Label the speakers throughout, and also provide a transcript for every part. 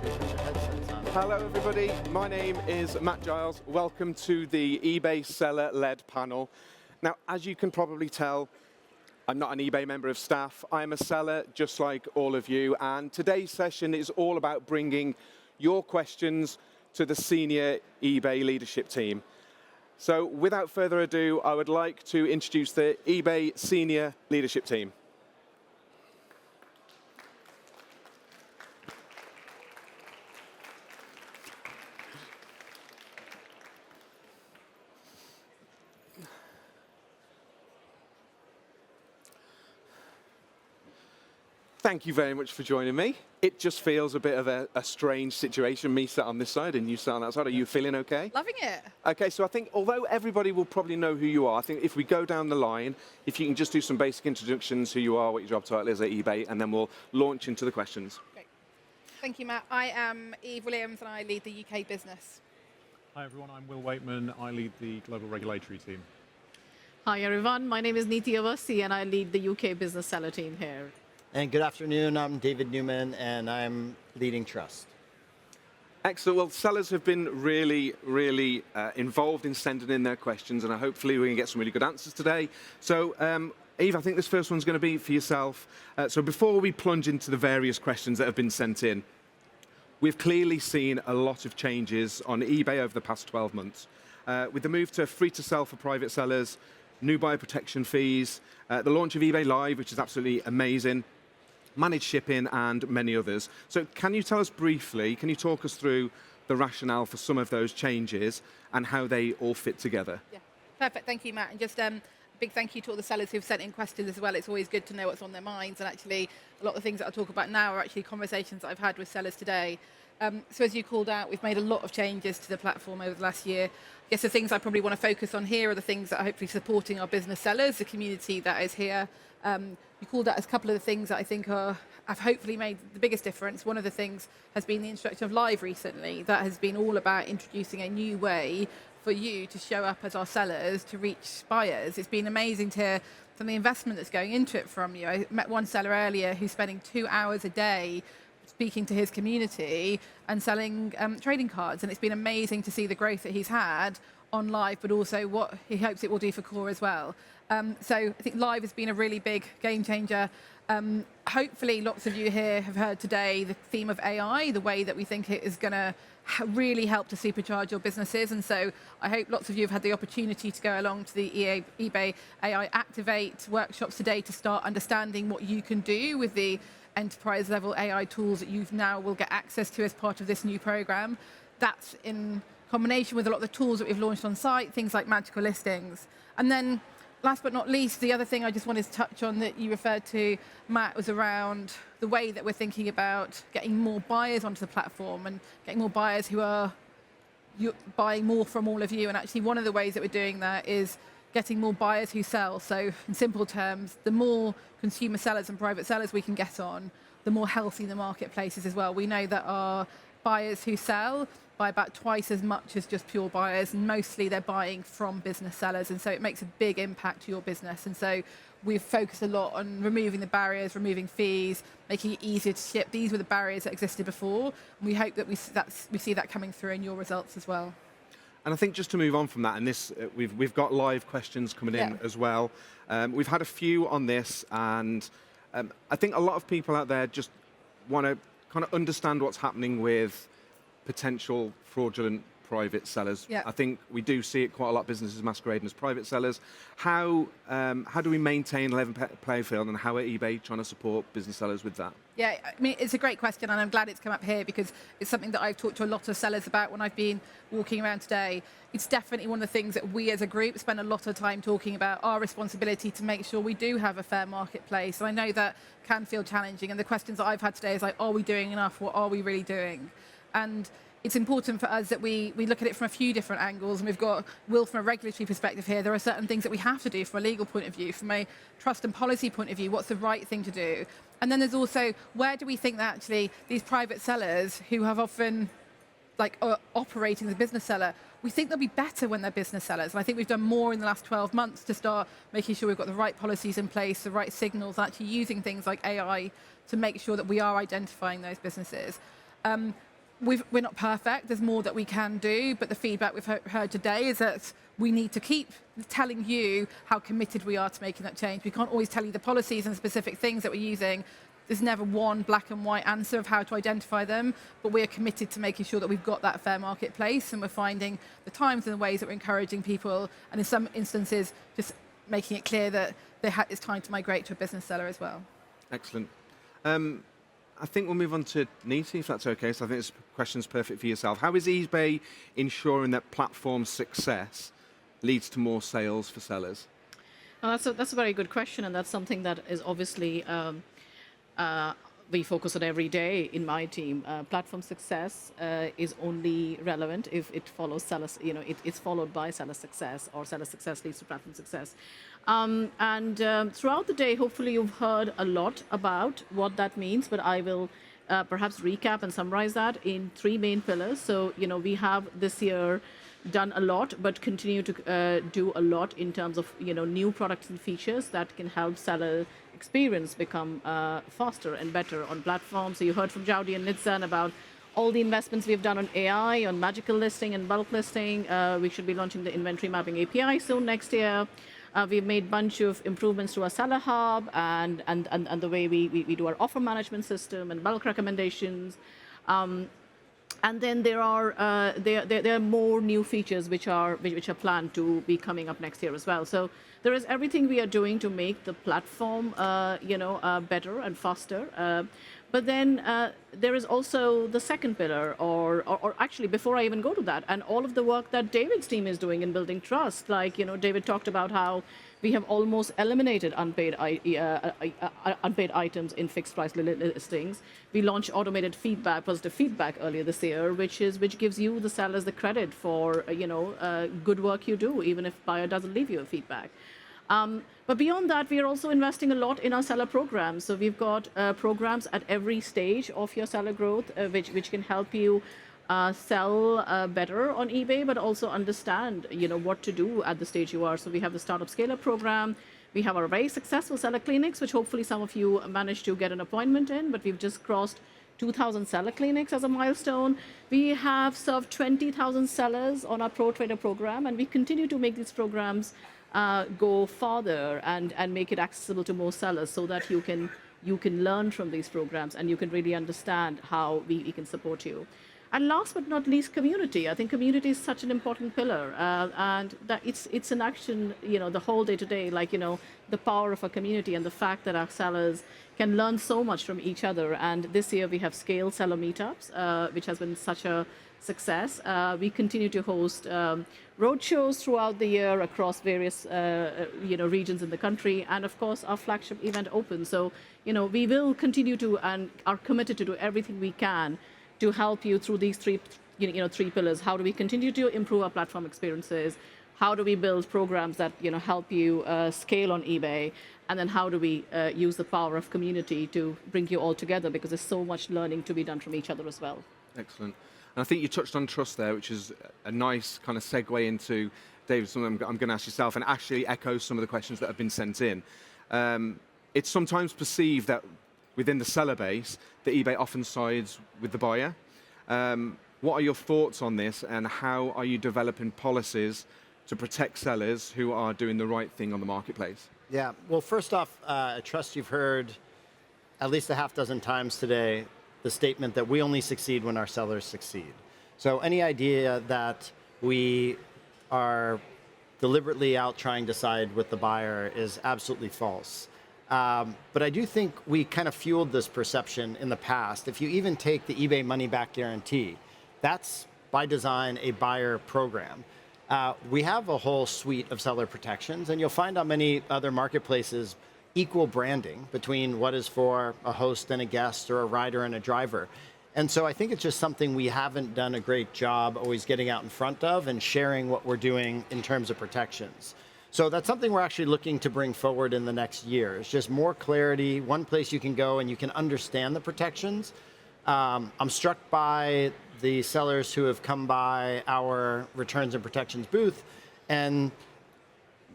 Speaker 1: Hello everybody, my name is Matt Giles. Welcome to the eBay seller-led panel. Now, as you can probably tell, I'm not an eBay member of staff. I'm a seller just like all of you, and today's session is all about bringing your questions to the senior eBay leadership team. So without further ado, I would like to introduce the eBay senior leadership team. Thank you very much for joining me. It just feels a bit of a strange situation, me sat on this side and you sat on that side. Are you feeling okay?
Speaker 2: Loving it.
Speaker 1: Okay, so I think although everybody will probably know who you are, I think if we go down the line, if you can just do some basic introductions, who you are, what your job title is at eBay, and then we'll launch into the questions.
Speaker 2: Great. Thank you, Matt. I am Eve Williams and I lead the UK business.
Speaker 3: Hi everyone, I'm Will Waitman. I lead the global regulatory team.
Speaker 4: Hi everyone, my name is Niti Awasthi and I lead the UK business seller team here.
Speaker 5: And good afternoon, I'm David Newman and I'm leading Trust.
Speaker 1: Excellent. Well, sellers have been really involved in sending in their questions, and hopefully we can get some really good answers today. So, Eve, I think this first one's going to be for yourself. So before we plunge into the various questions that have been sent in, we've clearly seen a lot of changes on eBay over the past 12 months. With the move to free-to-sell for private sellers, new buyer protection fees, the launch of eBay Live, which is absolutely amazing, managed shipping, and many others. So can you tell us briefly, can you talk us through the rationale for some of those changes and how they all fit together?
Speaker 2: Yeah, perfect. Thank you, Matt. And just a big thank you to all the sellers who've sent in questions as well. It's always good to know what's on their minds. And actually, a lot of the things that I'll talk about now are actually conversations that I've had with sellers today. So as you called out, we've made a lot of changes to the platform over the last year. I guess the things I probably want to focus on here are the things that are hopefully supporting our business sellers, the community that is here. You called out as a couple of the things that I think have hopefully made the biggest difference. One of the things has been the introduction of Live recently. That has been all about introducing a new way for you to show up as our sellers to reach buyers. It's been amazing to hear some of the investment that's going into it from you. I met one seller earlier who's spending 2 hours a day speaking to his community and selling trading cards, and it's been amazing to see the growth that he's had on Live, but also what he hopes it will do for Core as well. So I think Live has been a really big game changer. Hopefully lots of you here have heard today the theme of AI, the way that we think it is going to really help to supercharge your businesses. And so I hope lots of you have had the opportunity to go along to the eBay AI Activate workshops today to start understanding what you can do with the enterprise level AI tools that you now will get access to as part of this new program. That's in combination with a lot of the tools that we've launched on site, things like magical listings. And then last but not least, the other thing I just wanted to touch on that you referred to, Matt, was around the way that we're thinking about getting more buyers onto the platform and getting more buyers who are buying more from all of you. And actually one of the ways that we're doing that is getting more buyers who sell. So in simple terms, the more consumer sellers and private sellers we can get on, the more healthy the marketplace is as well. We know that our buyers who sell buy about twice as much as just pure buyers, and mostly they're buying from business sellers, and so it makes a big impact to your business. And so we've focused a lot on removing the barriers, removing fees, making it easier to ship. These were the barriers that existed before, and we hope that we see that coming through in your results as well.
Speaker 1: And I think just to move on from that, and this we've got live questions coming in as well. We've had a few on this, and I think a lot of people out there just want to kind of understand what's happening with potential fraudulent private sellers.
Speaker 2: Yeah.
Speaker 1: I think we do see it quite a lot, businesses masquerading as private sellers. How do we maintain a level playing field, and how are eBay trying to support business sellers with that?
Speaker 2: Yeah, I mean, it's a great question, and I'm glad it's come up here because it's something that I've talked to a lot of sellers about when I've been walking around today. It's definitely one of the things that we as a group spend a lot of time talking about, our responsibility to make sure we do have a fair marketplace. And I know that can feel challenging, and the questions that I've had today is like, are we doing enough? What are we really doing? And it's important for us that we look at it from a few different angles, and we've got Will from a regulatory perspective here. There are certain things that we have to do from a legal point of view, from a trust and policy point of view, what's the right thing to do? And then there's also, where do we think that actually these private sellers who have often operating as a business seller, we think they'll be better when they're business sellers. And I think we've done more in the last 12 months to start making sure we've got the right policies in place, the right signals, actually using things like AI to make sure that we are identifying those businesses. we're not perfect. There's more that we can do, but the feedback we've heard today is that we need to keep telling you how committed we are to making that change. We can't always tell you the policies and specific things that we're using. There's never one black and white answer of how to identify them, but we're committed to making sure that we've got that fair marketplace, and we're finding the times and the ways that we're encouraging people, and in some instances, just making it clear that it's time to migrate to a business seller as well.
Speaker 1: Excellent. I think we'll move on to Niti, if that's okay. So I think this question's perfect for yourself. How is eBay ensuring that platform success leads to more sales for sellers?
Speaker 4: Well, that's a very good question, and that's something that is obviously we focus on every day in my team. Platform success is only relevant if it follows seller, it's followed by seller success, or seller success leads to platform success. Throughout the day, hopefully you've heard a lot about what that means, but I will perhaps recap and summarize that in 3 main pillars. So, we have this year done a lot, but continue to do a lot in terms of, new products and features that can help seller experience become faster and better on platforms. So you heard from Jowdy and Nitzan about all the investments we've done on AI, on magical listing and bulk listing. We should be launching the inventory mapping API soon next year. We've made a bunch of improvements to our seller hub and the way we do our offer management system and bulk recommendations. And then there are more new features which are planned to be coming up next year as well. So there is everything we are doing to make the platform better and faster. But then there is also the second pillar, or actually before I even go to that, and all of the work that David's team is doing in building trust. Like, David talked about how we have almost eliminated unpaid items in fixed price listings. We launched automated feedback, positive feedback earlier this year, which gives you, the sellers, the credit for good work you do, even if buyer doesn't leave you a feedback. But beyond that, we are also investing a lot in our seller programs. So we've got programs at every stage of your seller growth, which can help you sell better on eBay, but also understand, what to do at the stage you are. So we have the Startup Scale-Up program. We have our very successful seller clinics, which hopefully some of you managed to get an appointment in, but we've just crossed 2,000 seller clinics as a milestone. We have served 20,000 sellers on our Pro Trader program, and we continue to make these programs go farther and make it accessible to more sellers, so that you can learn from these programs and you can really understand how we can support you. And last but not least, community. I think community is such an important pillar, and that it's an action, the whole day to day, the power of a community and the fact that our sellers can learn so much from each other. And this year we have scaled seller meetups, which has been such a success. We continue to host roadshows throughout the year across various regions in the country, and of course our flagship event Open. So we will continue to and are committed to do everything we can to help you through these three pillars. How do we continue to improve our platform experiences? How do we build programs that help you scale on eBay? And then how do we use the power of community to bring you all together? Because there's so much learning to be done from each other as well. Excellent.
Speaker 1: And I think you touched on trust there, which is a nice kind of segue into, David, something I'm going to ask yourself, and actually echoes some of the questions that have been sent in. It's sometimes perceived that within the seller base, that eBay often sides with the buyer. What are your thoughts on this, and how are you developing policies to protect sellers who are doing the right thing on the marketplace?
Speaker 5: Yeah, well, first off, I trust you've heard at least a half dozen times today the statement that we only succeed when our sellers succeed. So any idea that we are deliberately out trying to side with the buyer is absolutely false. But I do think we kind of fueled this perception in the past. If you even take the eBay money back guarantee, that's by design a buyer program. We have a whole suite of seller protections, and you'll find on many other marketplaces equal branding between what is for a host and a guest, or a rider and a driver. And so I think it's just something we haven't done a great job always getting out in front of and sharing what we're doing in terms of protections. So that's something we're actually looking to bring forward in the next year. It's just more clarity, one place you can go and you can understand the protections. I'm struck by the sellers who have come by our returns and protections booth, and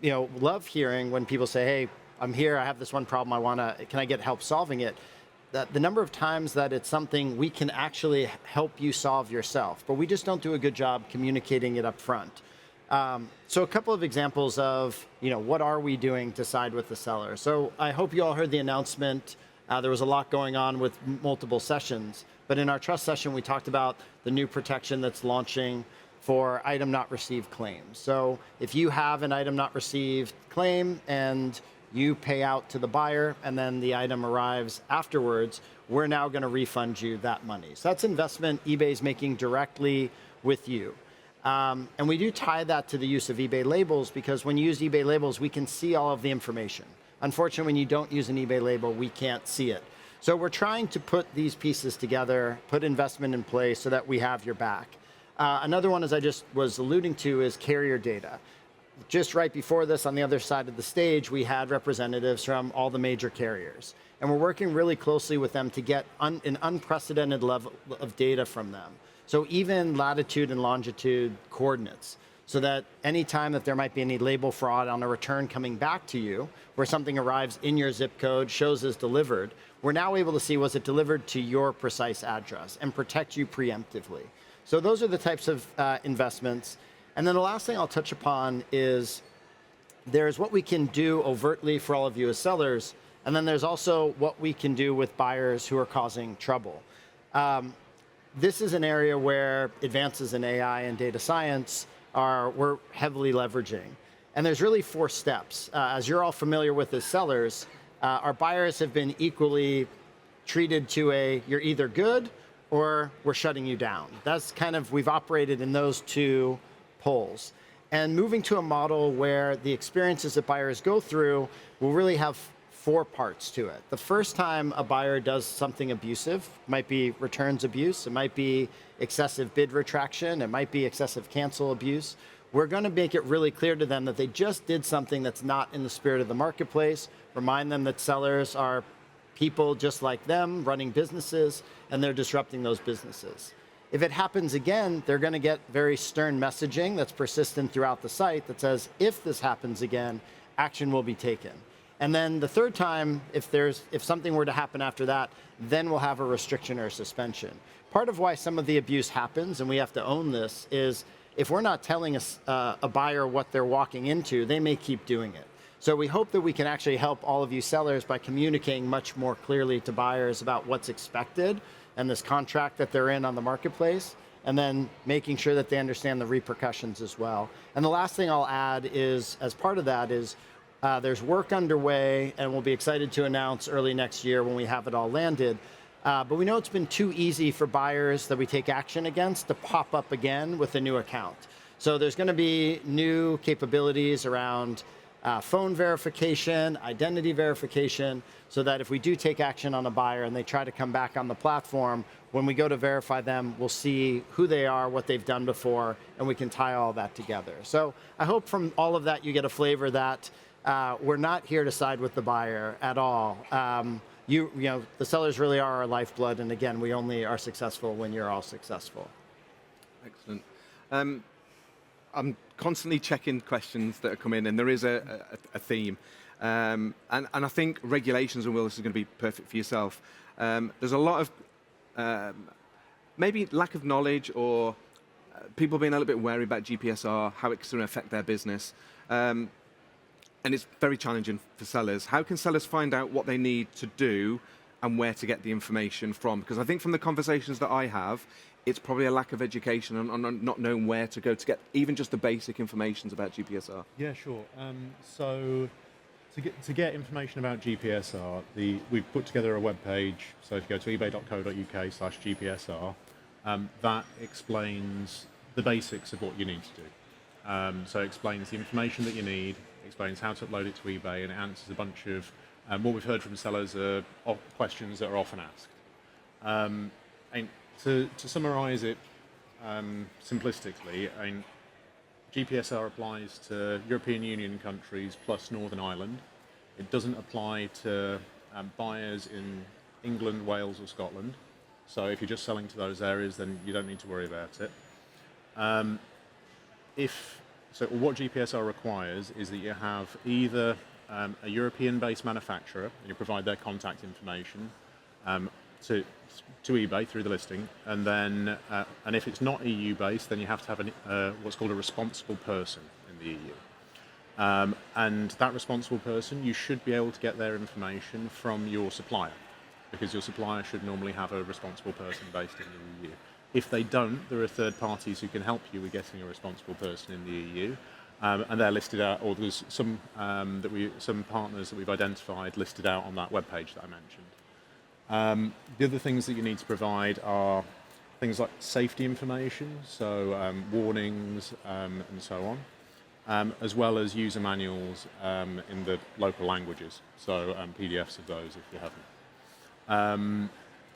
Speaker 5: love hearing when people say, hey, I'm here, I have this one problem, can I get help solving it? that the number of times that it's something we can actually help you solve yourself, but we just don't do a good job communicating it up front. So a couple of examples of, what are we doing to side with the seller? So I hope you all heard the announcement. There was a lot going on with multiple sessions, but in our trust session, we talked about the new protection that's launching for item not received claims. So if you have an item not received claim and you pay out to the buyer and then the item arrives afterwards, we're now going to refund you that money. So that's investment eBay's making directly with you. And we do tie that to the use of eBay labels, because when you use eBay labels, we can see all of the information. Unfortunately, when you don't use an eBay label, we can't see it. So we're trying to put these pieces together, put investment in place so that we have your back. Another one, as I just was alluding to, is carrier data. Just right before this, on the other side of the stage, we had representatives from all the major carriers. And we're working really closely with them to get an unprecedented level of data from them. So even latitude and longitude coordinates, so that any time that there might be any label fraud on a return coming back to you, where something arrives in your zip code, shows as delivered, we're now able to see, was it delivered to your precise address, and protect you preemptively. So those are the types of investments. And then the last thing I'll touch upon is there's what we can do overtly for all of you as sellers, and then there's also what we can do with buyers who are causing trouble. This is an area where advances in AI and data science we're heavily leveraging. And there's really 4 steps. As you're all familiar with as sellers, our buyers have been equally treated to you're either good or we're shutting you down. That's we've operated in those 2 poles. And moving to a model where the experiences that buyers go through will really have 4 parts to it. The first time a buyer does something abusive, might be returns abuse, it might be excessive bid retraction, it might be excessive cancel abuse. We're going to make it really clear to them that they just did something that's not in the spirit of the marketplace, remind them that sellers are people just like them running businesses, and they're disrupting those businesses. If it happens again, they're going to get very stern messaging that's persistent throughout the site that says, if this happens again, action will be taken. And then the third time, if something were to happen after that, then we'll have a restriction or suspension. Part of why some of the abuse happens, and we have to own this, is if we're not telling a buyer what they're walking into, they may keep doing it. So we hope that we can actually help all of you sellers by communicating much more clearly to buyers about what's expected and this contract that they're in on the marketplace, and then making sure that they understand the repercussions as well. And the last thing I'll add is, as part of that, is there's work underway, and we'll be excited to announce early next year when we have it all landed. But we know it's been too easy for buyers that we take action against to pop up again with a new account. So there's going to be new capabilities around phone verification, identity verification, so that if we do take action on a buyer and they try to come back on the platform, when we go to verify them, we'll see who they are, what they've done before, and we can tie all that together. So I hope from all of that you get a flavor that we're not here to side with the buyer at all. The sellers really are our lifeblood, and again, we only are successful when you're all successful.
Speaker 1: Excellent. I'm constantly checking questions that are coming in, and there is a theme. And I think regulations, and Will, this is going to be perfect for yourself. There's a lot of maybe lack of knowledge, or people being a little bit wary about GPSR, how it's going to affect their business. And it's very challenging for sellers. How can sellers find out what they need to do and where to get the information from? Because I think from the conversations that I have, it's probably a lack of education and not knowing where to go to get even just the basic information about GPSR.
Speaker 3: Yeah, sure. So to get information about GPSR, we've put together a web page. So if you go to ebay.co.uk/GPSR, that explains the basics of what you need to do. So it explains the information that you need, explains how to upload it to eBay, and it answers a bunch of what we've heard from sellers are questions that are often asked. And to summarize it simplistically, GPSR applies to European Union countries plus Northern Ireland. It doesn't apply to buyers in England, Wales, or Scotland. So if you're just selling to those areas, then you don't need to worry about it. So what GPSR requires is that you have either a European-based manufacturer, and you provide their contact information, to eBay through the listing, and then and if it's not EU based, then you have to have what's called a responsible person in the EU. And that responsible person, you should be able to get their information from your supplier, because your supplier should normally have a responsible person based in the EU. If they don't, there are third parties who can help you with getting a responsible person in the EU, and they're listed out, or there's some some partners that we've identified listed out on that webpage that I mentioned. The other things that you need to provide are things like safety information, so warnings and so on, as well as user manuals in the local languages, so PDFs of those if you have them.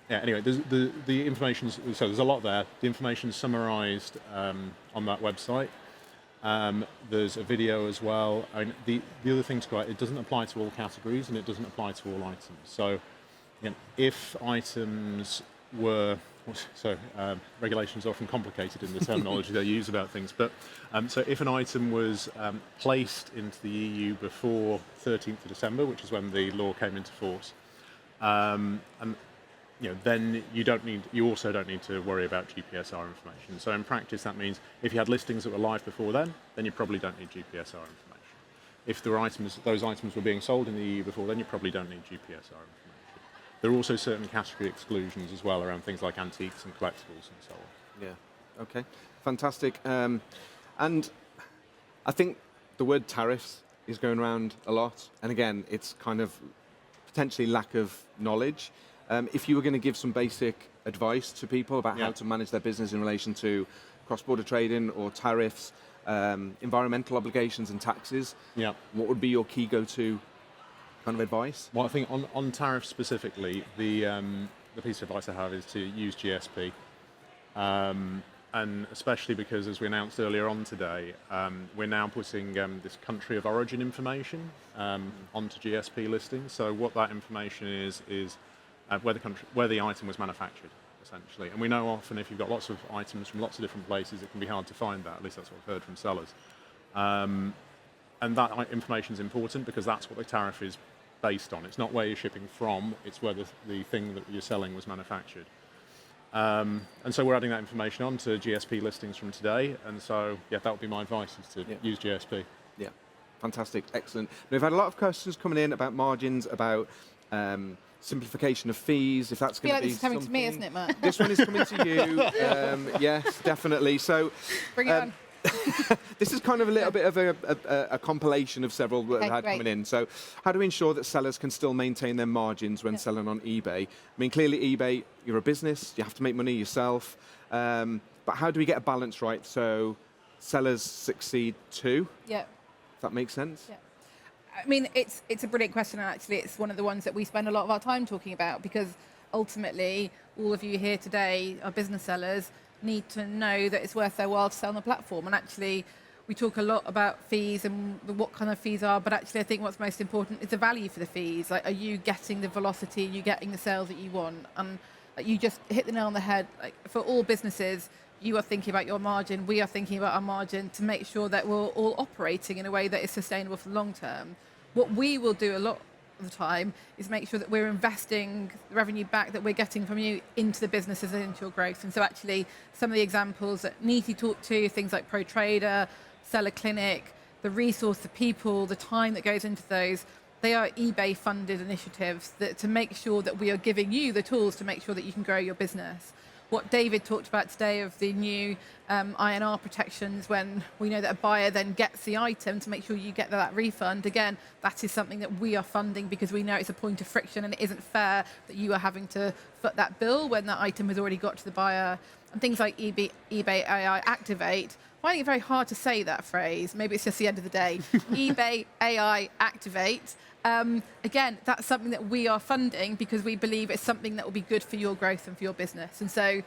Speaker 3: Yeah, anyway, the information, so there's a lot there. The information is summarised on that website. There's a video as well. And the other thing to go out, it doesn't apply to all categories and it doesn't apply to all items. So if items were, regulations are often complicated in the terminology they use about things, but so if an item was placed into the EU before 13th of December, which is when the law came into force, and then you also don't need to worry about GPSR information. So in practice, that means if you had listings that were live before then you probably don't need GPSR information. If there were those items were being sold in the EU before then, you probably don't need GPSR information. There are also certain category exclusions as well around things like antiques and collectibles and so on.
Speaker 1: Yeah. Okay. Fantastic. And I think the word tariffs is going around a lot, and again, it's kind of potentially lack of knowledge. If you were going to give some basic advice to people about how to manage their business in relation to cross-border trading or tariffs, environmental obligations and taxes, what would be your key go-to kind of advice?
Speaker 3: Well, I think on tariffs specifically, the piece of advice I have is to use GSP. And especially because, as we announced earlier on today, we're now putting this country of origin information onto GSP listings. So what that information is where the item was manufactured, essentially. And we know often if you've got lots of items from lots of different places, it can be hard to find that. At least that's what I've heard from sellers. And that information is important because that's what the tariff is based on. It's not where you're shipping from, it's where the thing that you're selling was manufactured. And so we're adding that information on to GSP listings from today. And so, that would be my advice, is to use GSP.
Speaker 1: Yeah, fantastic, excellent. We've had a lot of questions coming in about margins, about simplification of fees, if that's going to be
Speaker 2: this is coming to me, isn't it, Matt?
Speaker 1: This one is coming to you. Yes, definitely. So
Speaker 2: Bring it on.
Speaker 1: this is kind of a little bit of a compilation of several that had coming in. So how do we ensure that sellers can still maintain their margins when selling on eBay? I mean, clearly eBay, you're a business, you have to make money yourself. But how do we get a balance right so sellers succeed too?
Speaker 2: Yeah.
Speaker 1: If that makes sense?
Speaker 2: Yeah. I mean, it's a brilliant question, and actually it's one of the ones that we spend a lot of our time talking about, because ultimately all of you here today are business sellers, need to know that it's worth their while to sell on the platform. And actually we talk a lot about fees and what kind of fees are, but actually I think what's most important is the value for the fees. Like, are you getting the velocity, are you getting the sales that you want? And you just hit the nail on the head. Like, for all businesses, you are thinking about your margin, we are thinking about our margin, to make sure that we're all operating in a way that is sustainable for the long term. What we will do a lot of the time is make sure that we're investing the revenue back that we're getting from you into the businesses and into your growth. And so actually some of the examples that Neeti talked to, things like Pro Trader, Seller Clinic, the resource, the people, the time that goes into those, they are eBay funded initiatives that to make sure that we are giving you the tools to make sure that you can grow your business. What David talked about today of the new INR protections, when we know that a buyer then gets the item, to make sure you get that refund. Again, that is something that we are funding because we know it's a point of friction and it isn't fair that you are having to foot that bill when that item has already got to the buyer. And things like eBay AI Activate, finding it very hard to say that phrase. Maybe it's just the end of the day. eBay AI Activate. Again, that's something that we are funding because we believe it's something that will be good for your growth and for your business. And so,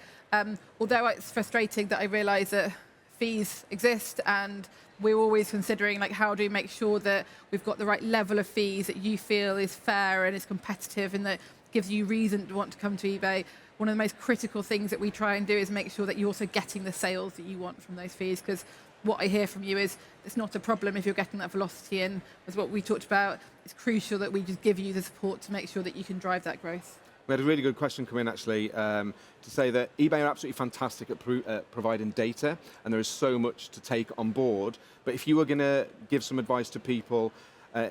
Speaker 2: although it's frustrating that I realise that fees exist, and we're always considering, like, how do we make sure that we've got the right level of fees that you feel is fair and is competitive and that gives you reason to want to come to eBay. One of the most critical things that we try and do is make sure that you're also getting the sales that you want from those fees, because what I hear from you is it's not a problem if you're getting that velocity, and as what we talked about, it's crucial that we just give you the support to make sure that you can drive that growth.
Speaker 1: We had a really good question come in actually to say that eBay are absolutely fantastic at providing data, and there is so much to take on board. But if you were going to give some advice to people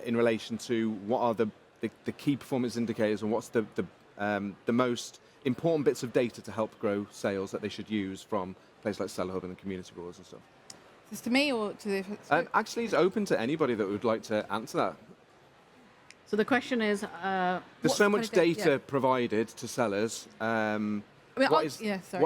Speaker 1: in relation to what are the key performance indicators and what's the most important bits of data to help grow sales that they should use from places like Seller Hub and the community boards and stuff.
Speaker 2: Is this to me or to the...
Speaker 1: Actually, it's open to anybody that would like to answer that.
Speaker 4: So the question is,
Speaker 1: There's so much data provided to sellers. What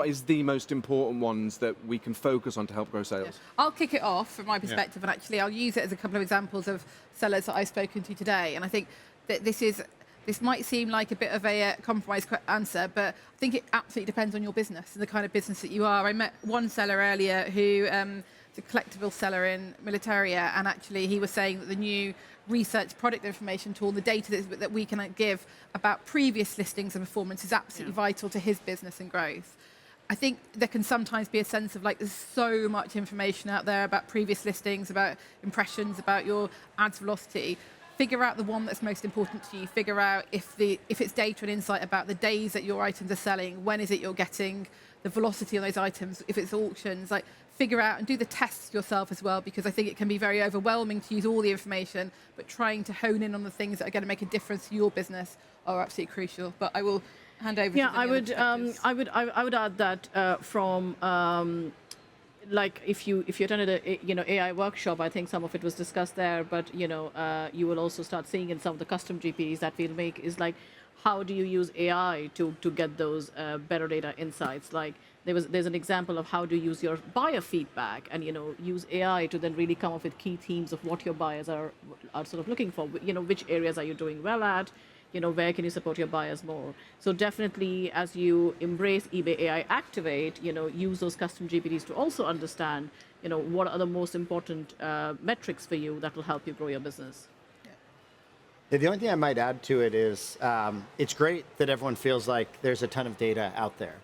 Speaker 1: is the most important ones that we can focus on to help grow sales?
Speaker 2: Yeah. I'll kick it off from my perspective, and actually I'll use it as a couple of examples of sellers that I've spoken to today. And I think that this might seem like a bit of a compromised answer, but I think it absolutely depends on your business and the kind of business that you are. I met one seller earlier who is a collectible seller in Militaria, and actually he was saying that the new research product information tool, the data that we can give about previous listings and performance is absolutely vital to his business and growth. I think there can sometimes be a sense of like there's so much information out there about previous listings, about impressions, about your ads velocity. Figure out the one that's most important to you. Figure out if it's data and insight about the days that your items are selling, when is it you're getting the velocity on those items, if it's auctions, like figure out and do the tests yourself as well, because I think it can be very overwhelming to use all the information, but trying to hone in on the things that are going to make a difference to your business are absolutely crucial. But I will hand over to
Speaker 4: I would add that like if you attended a AI workshop, I think some of it was discussed there, but you will also start seeing in some of the custom GPs that we'll make is like how do you use AI to get those better data insights. Like there's an example of how to use your buyer feedback and use AI to then really come up with key themes of what your buyers are sort of looking for. Which areas are you doing well at? Where can you support your buyers more? So definitely, as you embrace eBay AI Activate, use those custom GPTs to also understand, what are the most important metrics for you that will help you grow your business.
Speaker 5: Yeah, the only thing I might add to it is it's great that everyone feels like there's a ton of data out there.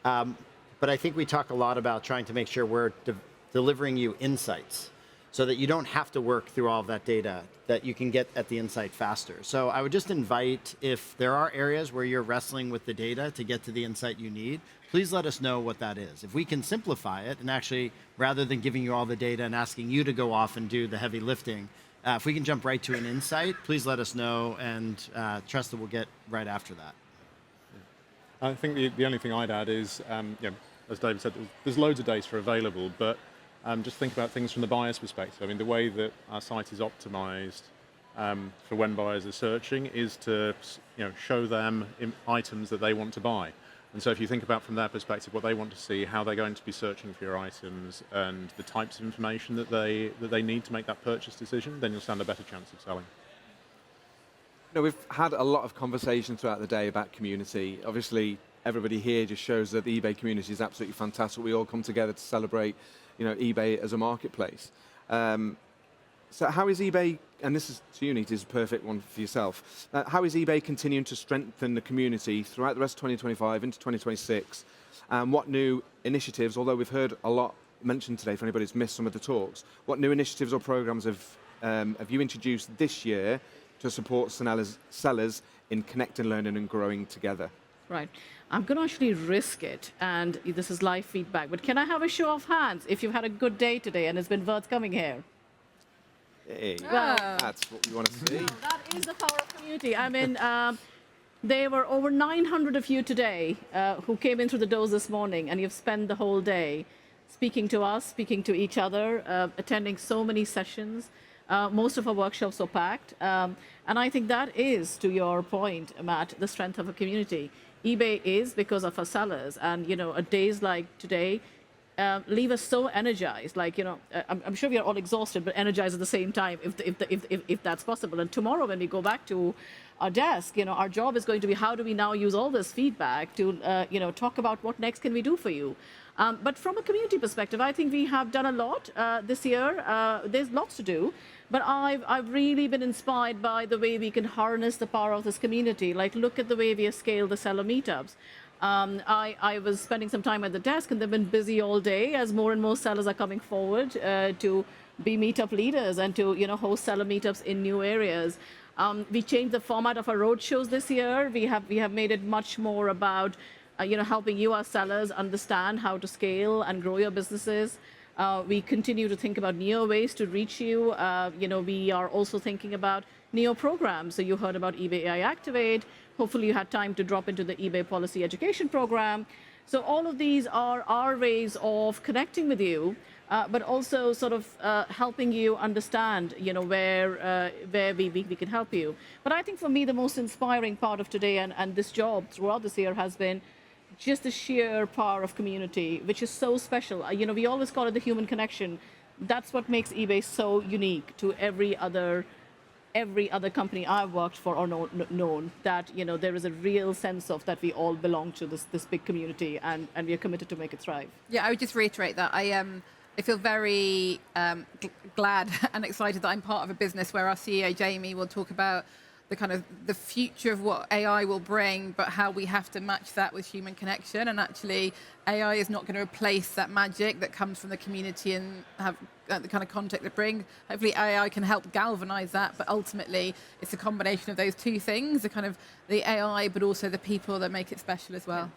Speaker 5: But I think we talk a lot about trying to make sure we're delivering you insights so that you don't have to work through all of that data, that you can get at the insight faster. So I would just invite, if there are areas where you're wrestling with the data to get to the insight you need, please let us know what that is. If we can simplify it and actually, rather than giving you all the data and asking you to go off and do the heavy lifting, if we can jump right to an insight, please let us know, and trust that we'll get right after that.
Speaker 3: I think the only thing I'd add is, as David said, there's loads of data available, but just think about things from the buyer's perspective. I mean, the way that our site is optimized for when buyers are searching is to show them items that they want to buy. And so if you think about from their perspective what they want to see, how they're going to be searching for your items, and the types of information that they need to make that purchase decision, then you'll stand a better chance of selling.
Speaker 1: We've had a lot of conversation throughout the day about community. Obviously, everybody here just shows that the eBay community is absolutely fantastic. We all come together to celebrate eBay as a marketplace. So how is eBay, and this is to you, Nita, is a perfect one for yourself, how is eBay continuing to strengthen the community throughout the rest of 2025 into 2026? What new initiatives, although we've heard a lot mentioned today for anybody who's missed some of the talks, what new initiatives or programs have you introduced this year to support sellers in connecting, learning and growing together?
Speaker 4: Right. I'm going to actually risk it, and this is live feedback, but can I have a show of hands if you've had a good day today and it's been worth coming here?
Speaker 1: Hey,
Speaker 4: Well,
Speaker 1: that's what we want to see.
Speaker 4: That is the power of community. I mean, there were over 900 of you today who came in through the doors this morning, and you've spent the whole day speaking to us, speaking to each other, attending so many sessions. Most of our workshops were packed. And I think that is, to your point, Matt, the strength of a community. eBay is because of our sellers. And, days like today leave us so energized. Like, I'm sure we are all exhausted, but energized at the same time, if that's possible. And tomorrow when we go back to our desk, our job is going to be how do we now use all this feedback to, talk about what next can we do for you. But from a community perspective, I think we have done a lot this year. There's lots to do. But I've really been inspired by the way we can harness the power of this community. Like, look at the way we have scaled the seller meetups. I was spending some time at the desk, and they've been busy all day as more and more sellers are coming forward to be meetup leaders and to host seller meetups in new areas. We changed the format of our roadshows this year. We have made it much more about helping you, our sellers, understand how to scale and grow your businesses. We continue to think about neo ways to reach you. We are also thinking about neo programs. So you heard about eBay AI Activate. Hopefully you had time to drop into the eBay Policy Education Program. So all of these are our ways of connecting with you, but also sort of helping you understand, where we can help you. But I think for me, the most inspiring part of today and this job throughout this year has been just the sheer power of community, which is so special. We always call it the human connection. That's what makes eBay so unique to every other company I've worked for or known, that there is a real sense of that we all belong to this big community, and we are committed to make it thrive.
Speaker 2: Yeah, I would just reiterate that. I feel very glad and excited that I'm part of a business where our CEO Jamie will talk about the future of what AI will bring, but how we have to match that with human connection. And actually, AI is not going to replace that magic that comes from the community and have the kind of content it brings. Hopefully, AI can help galvanize that, but ultimately, it's a combination of those two things: the AI, but also the people that make it special as well.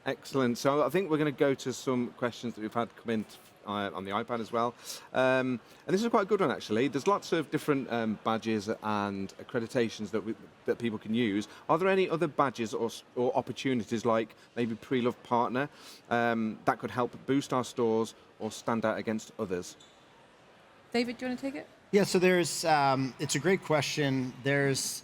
Speaker 1: Excellent. So I think we're going to go to some questions that we've had come in on the iPad as well. And this is quite a good one, actually. There's lots of different badges and accreditations that people can use. Are there any other badges or opportunities, like maybe PreLoved Partner, that could help boost our stores or stand out against others?
Speaker 2: David, do you want to take it?
Speaker 5: Yeah, so there's, it's a great question. There's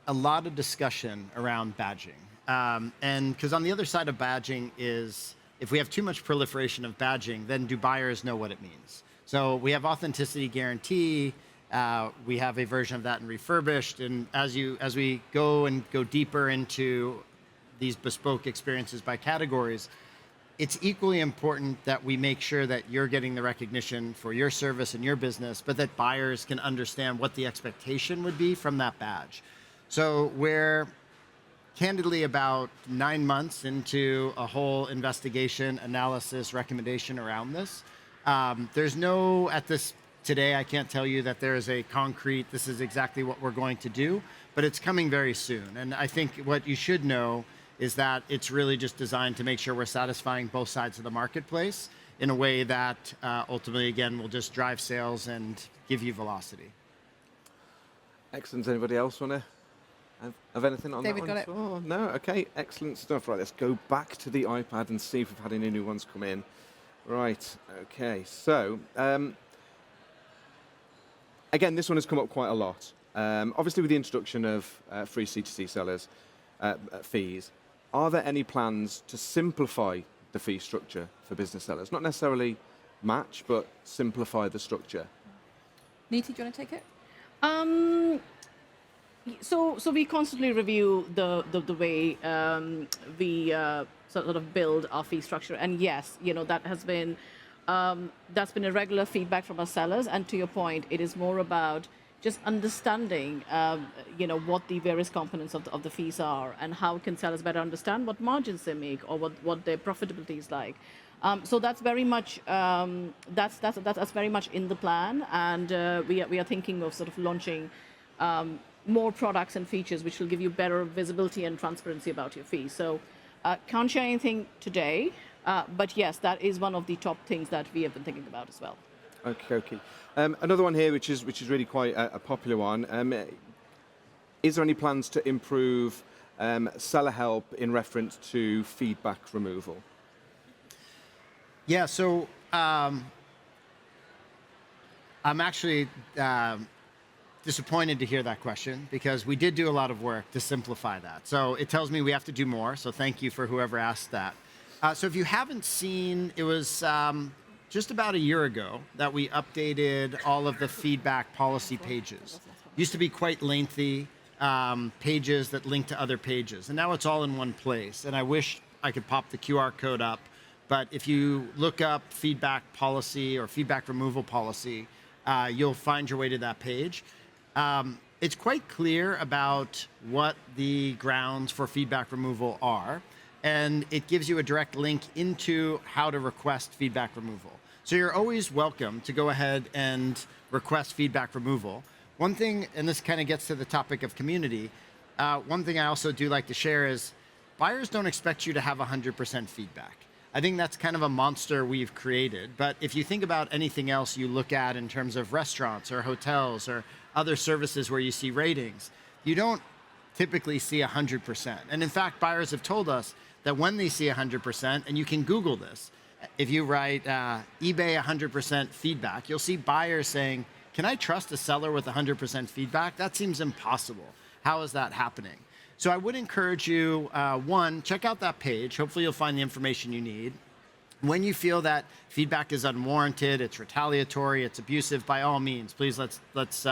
Speaker 5: a lot of discussion around badging. And because on the other side of badging is, if we have too much proliferation of badging, then do buyers know what it means? So we have authenticity guarantee. We have a version of that in refurbished. And as we go deeper into these bespoke experiences by categories, it's equally important that we make sure that you're getting the recognition for your service and your business, but that buyers can understand what the expectation would be from that badge. So we're candidly about 9 months into a whole investigation, analysis, recommendation around this. There's no, today, I can't tell you that there is a concrete, this is exactly what we're going to do, but it's coming very soon. And I think what you should know is that it's really just designed to make sure we're satisfying both sides of the marketplace in a way that ultimately, again, will just drive sales and give you velocity.
Speaker 1: Excellent. Anybody else want to have anything on
Speaker 2: David
Speaker 1: that one?
Speaker 2: got it.
Speaker 1: Oh, no? Okay, excellent stuff. Right, let's go back to the iPad and see if we've had any new ones come in. Right, okay, so again, this one has come up quite a lot. Obviously, with the introduction of free C2C sellers fees, are there any plans to simplify the fee structure for business sellers? Not necessarily match, but simplify the structure.
Speaker 2: Neeti, do you want to take it?
Speaker 4: So we constantly review the way we sort of build our fee structure, and yes, that's been a regular feedback from our sellers. And to your point, it is more about just understanding, what the various components of the fees are, and how can sellers better understand what margins they make or what their profitability is like. So that's very much that's very much in the plan, and we are thinking of sort of launching more products and features which will give you better visibility and transparency about your fees. So can't share anything today, but yes, that is one of the top things that we have been thinking about as well.
Speaker 1: Okay. Another one here, which is really quite a popular one. Is there any plans to improve seller help in reference to feedback removal?
Speaker 5: Yeah, so I'm actually disappointed to hear that question, because we did do a lot of work to simplify that. So it tells me we have to do more, so thank you for whoever asked that. So if you haven't seen, it was just about a year ago that we updated all of the feedback policy pages. Used to be quite lengthy pages that link to other pages, and now it's all in one place. And I wish I could pop the QR code up, but if you look up feedback policy or feedback removal policy, you'll find your way to that page. It's quite clear about what the grounds for feedback removal are, and it gives you a direct link into how to request feedback removal. So you're always welcome to go ahead and request feedback removal, One thing, and this kind of gets to the topic of community, one thing I also do like to share is buyers don't expect you to have 100% feedback. I think that's kind of a monster we've created. But if you think about anything else you look at in terms of restaurants or hotels or other services where you see ratings, you don't typically see 100%. And in fact, buyers have told us that when they see 100%, and you can Google this, if you write eBay 100% feedback, you'll see buyers saying, can I trust a seller with 100% feedback? That seems impossible. How is that happening? So I would encourage you, one, check out that page. Hopefully you'll find the information you need. When you feel that feedback is unwarranted, it's retaliatory, it's abusive, by all means, please let's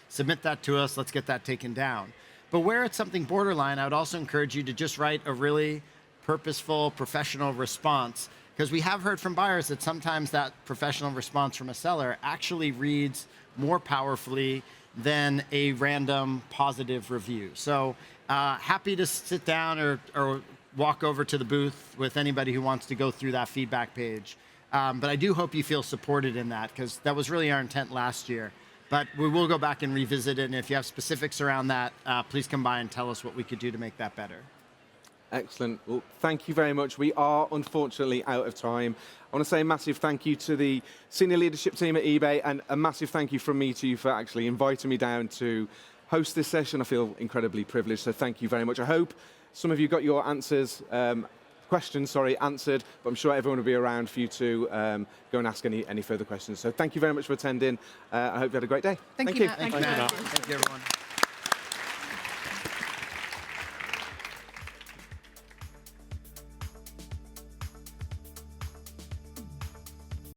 Speaker 5: submit that to us. Let's get that taken down. But where it's something borderline, I would also encourage you to just write a really purposeful, professional response, because we have heard from buyers that sometimes that professional response from a seller actually reads more powerfully than a random positive review. So happy to sit down or walk over to the booth with anybody who wants to go through that feedback page. But I do hope you feel supported in that, because that was really our intent last year. But we will go back and revisit it, and if you have specifics around that, please come by and tell us what we could do to make that better.
Speaker 1: Excellent. Well, thank you very much. We are unfortunately out of time. I want to say a massive thank you to the senior leadership team at eBay, and a massive thank you from me to you for actually inviting me down to host this session. I feel incredibly privileged, so thank you very much. I hope some of you got your answers, questions answered, but I'm sure everyone will be around for you to go and ask any further questions. So thank you very much for attending. I hope you had a great day.
Speaker 2: Thank you, Matt.
Speaker 5: Thank you, everyone.